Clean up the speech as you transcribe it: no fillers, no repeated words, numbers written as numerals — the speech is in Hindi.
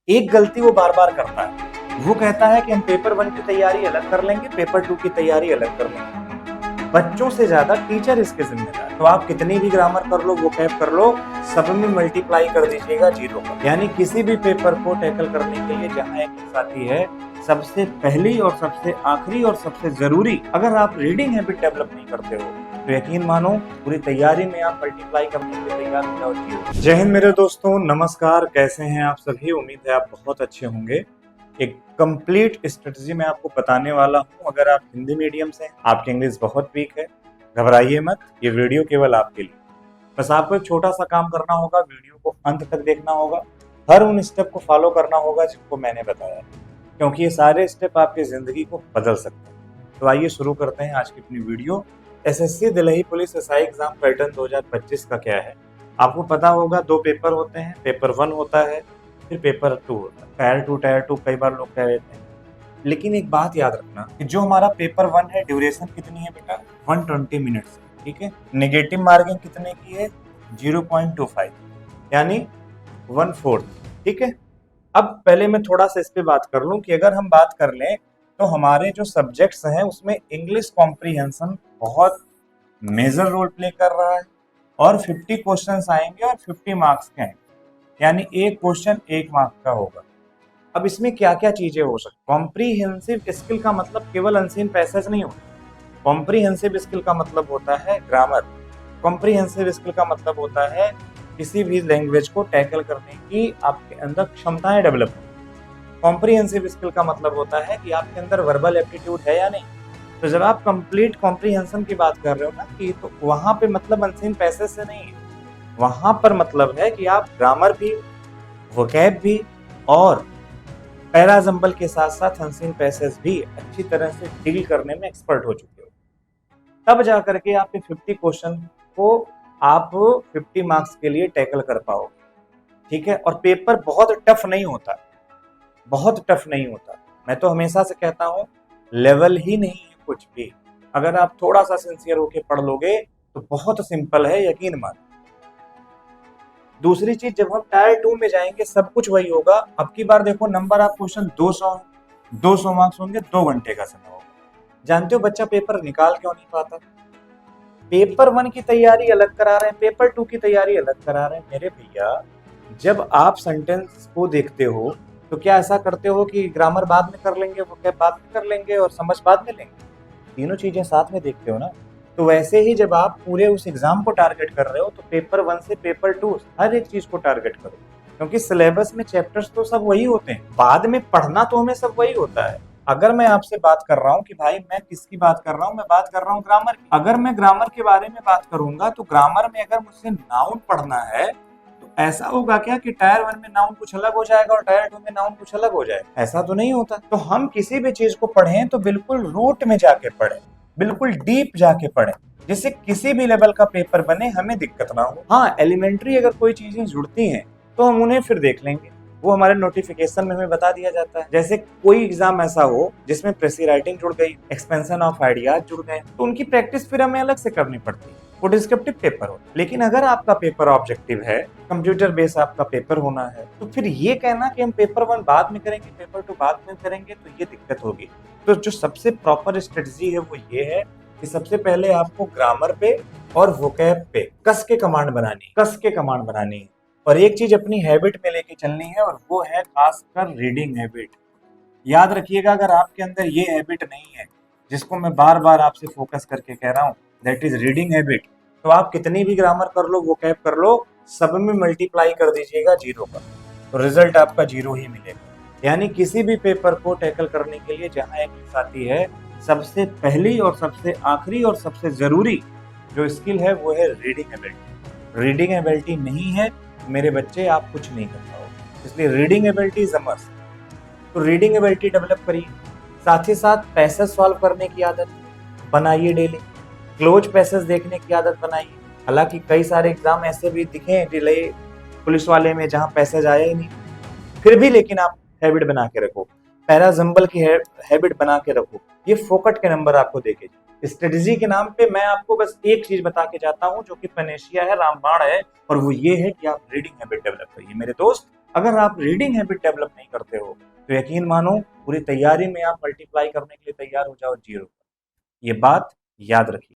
एक गलती वो बार बार करता है। वो कहता है कि हम पेपर 1 की तैयारी अलग कर लेंगे, पेपर 2 की तैयारी अलग कर लेंगे। बच्चों से ज्यादा टीचर इसके जिम्मेदार। तो आप कितनी भी ग्रामर कर लो, वोकैब कर लो, सब में मल्टीप्लाई कर दीजिएगा 0 पर। यानी किसी भी पेपर को टैकल करने के लिए जहां एक साथी है, सबसे पहली और सबसे आखिरी और सबसे जरूरी, अगर आप रीडिंग हैबिट डेवलप नहीं करते हो तो यकीन मानो पूरी तैयारी में आप मल्टीप्लाई करने के लिए तैयार हो जाओ 0। जय हिंद मेरे दोस्तों, नमस्कार। कैसे हैं आप सभी? उम्मीद है आप बहुत अच्छे होंगे। एक कंप्लीट स्ट्रेटजी मैं आपको बताने वाला हूं। अगर आप हिंदी मीडियम से हैं, आपकी इंग्लिश बहुत वीक है, घबराइए मत, ये वीडियो केवल आपके लिए। बस आपको एक छोटा सा काम करना होगा, वीडियो को अंत तक देखना होगा, हर उन स्टेप को फॉलो करना होगा जिनको मैंने बताया, क्योंकि ये सारे स्टेप आपकी जिंदगी को बदल सकते हैं। तो आइए शुरू करते हैं आज की अपनी video. SSC Delhi police SI exam pattern 2025 का क्या है। आपको पता होगा 2 पेपर होते हैं, पेपर 1 होता है, फिर पेपर 2 होता है। टायर 2 कई बार लोग कह देते हैं, लेकिन एक बात याद रखना कि जो हमारा पेपर 1 है, ड्यूरेशन कितनी है बेटा? 120 मिनट्स, ठीक है। नेगेटिव मार्किंग कितने की है? 0.25, यानी 1/4, ठीक है। अब पहले मैं थोड़ा सा इस पे बात कर लूं कि अगर हम बात कर लें तो हमारे जो सब्जेक्ट्स हैं उसमें इंग्लिश कॉम्प्रीहेंशन बहुत मेजर रोल प्ले कर रहा है, और 50 क्वेश्चंस आएंगे और 50 मार्क्स के आएंगे, यानी एक क्वेश्चन 1 मार्क का होगा। अब इसमें क्या क्या चीजें हो सकती? कॉम्प्रीहेंसिव स्किल का मतलब केवल अनसीन पैसेज नहीं होता। कॉम्प्रीहेंसिव स्किल का मतलब होता है ग्रामर। कॉम्प्रीहेंसिव स्किल का मतलब होता है किसी भी लैंग्वेज को टैकल करने की आपके अंदर क्षमताएं डेवलप हो। कॉम्प्रीहेंसिव स्किल का मतलब होता है कि आपके अंदर वर्बल एप्टीट्यूड है या नहीं। तो जब आप कंप्लीट कॉम्प्रीहेंशन की बात कर रहे हो ना, कि तो वहां पे मतलब अनसीन पैसेज से नहीं है, वहां पर मतलब है कि आप ग्रामर भी, वोकैब भी और पैराजम्बल के साथ साथ अनसीन पैसेज भी अच्छी तरह से डील करने में एक्सपर्ट हो चुके हो। तब जाकर के आपके 50 क्वेश्चन को आप 50 मार्क्स के लिए टैकल कर पाओगे, ठीक है। और पेपर बहुत टफ नहीं होता, बहुत टफ नहीं होता। मैं तो हमेशा से कहता हूँ, लेवल ही नहीं है कुछ भी। अगर आप थोड़ा सा सिंसियर होके पढ़ लोगे तो बहुत सिंपल है, यकीन मान। दूसरी चीज, जब हम टायर 2 में जाएंगे सब कुछ वही होगा। अब की बार देखो, नंबर ऑफ क्वेश्चन 200 मार्क्स होंगे, 2 घंटे का समय होगा। जानते हो बच्चा पेपर निकाल क्यों नहीं पाता? पेपर 1 की तैयारी अलग करा रहे हैं, पेपर 2 की तैयारी अलग करा रहे हैं। मेरे भैया, जब आप सेंटेंस को देखते हो तो क्या ऐसा करते हो कि ग्रामर बाद में कर लेंगे, वो क्या बाद में कर लेंगे और समझ बाद में लेंगे? तीनों चीजें साथ में देखते हो ना। तो वैसे ही जब आप पूरे उस एग्जाम को टारगेट कर रहे हो तो पेपर 1 से पेपर 2 हर एक चीज को टारगेट करो, क्योंकि सिलेबस में चैप्टर्स तो सब वही होते हैं, बाद में पढ़ना तो हमें सब वही होता है। अगर मैं आपसे बात कर रहा हूँ कि भाई मैं किसकी बात कर रहा हूँ, मैं बात कर रहा हूँ ग्रामर की। अगर मैं ग्रामर के बारे में बात करूंगा तो ग्रामर में अगर मुझसे नाउन पढ़ना है तो ऐसा होगा क्या कि टायर 1 में नाउन कुछ अलग हो जाएगा और टायर 2 में नाउन कुछ अलग हो जाएगा? ऐसा तो नहीं होता। तो हम किसी भी चीज को पढ़ें तो बिल्कुल रूट में जाके पढ़ें, बिल्कुल डीप जाके पढ़ें, जिससे किसी भी लेवल का पेपर बने हमें दिक्कत ना हो। हाँ, एलिमेंट्री अगर कोई चीजें जुड़ती हैं तो हम उन्हें फिर देख लेंगे, वो हमारे नोटिफिकेशन में हमें बता दिया जाता है। जैसे कोई एग्जाम ऐसा हो जिसमें प्रेसी राइटिंग जुड़ गई, एक्सपेंशन ऑफ आइडियाज जुड़ गए, तो उनकी प्रैक्टिस फिर हमें अलग से करनी पड़ती है, वो डिस्क्रिप्टिव पेपर हो। लेकिन अगर आपका पेपर ऑब्जेक्टिव है, कंप्यूटर बेस आपका पेपर होना है, तो फिर ये कहना कि हम पेपर 1 बाद में करेंगे, पेपर 2 बाद में करेंगे, तो ये दिक्कत होगी। तो जो सबसे प्रॉपर स्ट्रेटजी है वो ये है कि सबसे पहले आपको ग्रामर पे और वोकैब पे कस के कमांड बनानी है। और एक चीज अपनी हैबिट में लेके चलनी है, और वो है खासकर रीडिंग हैबिट। याद रखिएगा, अगर आपके अंदर ये हैबिट नहीं है, जिसको मैं बार बार आपसे फोकस करके कह रहा हूँ, दैट इज रीडिंग हैबिट, तो आप कितनी भी ग्रामर कर लो, वोकैब कर लो, सब में मल्टीप्लाई कर दीजिएगा 0 का, तो रिजल्ट आपका 0 ही मिलेगा। यानी किसी भी पेपर को टैकल करने के लिए जहां एक आती है, सबसे पहली और सबसे आखिरी और सबसे जरूरी जो स्किल है वो है रीडिंग एबिलिटी। रीडिंग एबिलिटी नहीं है मेरे बच्चे, आप कुछ नहीं कर पाओगे। इसलिए reading ability is a must. तो रीडिंग एबिलिटी डेवलप करिए, साथ ही साथ पैसेज सॉल्व करने की आदत बनाइए डेली, क्लोज पैसेज देखने की आदत बनाइए। हालांकि कई सारे एग्जाम ऐसे भी दिखे डिले पुलिस वाले में जहां पैसेज आया ही नहीं, फिर भी लेकिन आप हैबिट बना के रखो, पैराजम्बल की हैबिट बना के रखो, ये फोकट के नंबर आपको देके। स्ट्रेटजी के नाम पे मैं आपको बस एक चीज बता के जाता हूँ जो कि पनेशिया है, रामबाण है, और वो ये है कि आप रीडिंग हैबिट डेवलप करिए मेरे दोस्त। अगर आप रीडिंग हैबिट डेवलप नहीं करते हो तो यकीन मानो पूरी तैयारी में आप मल्टीप्लाई करने के लिए तैयार हो जाओ जीरो। ये बात याद रखिए।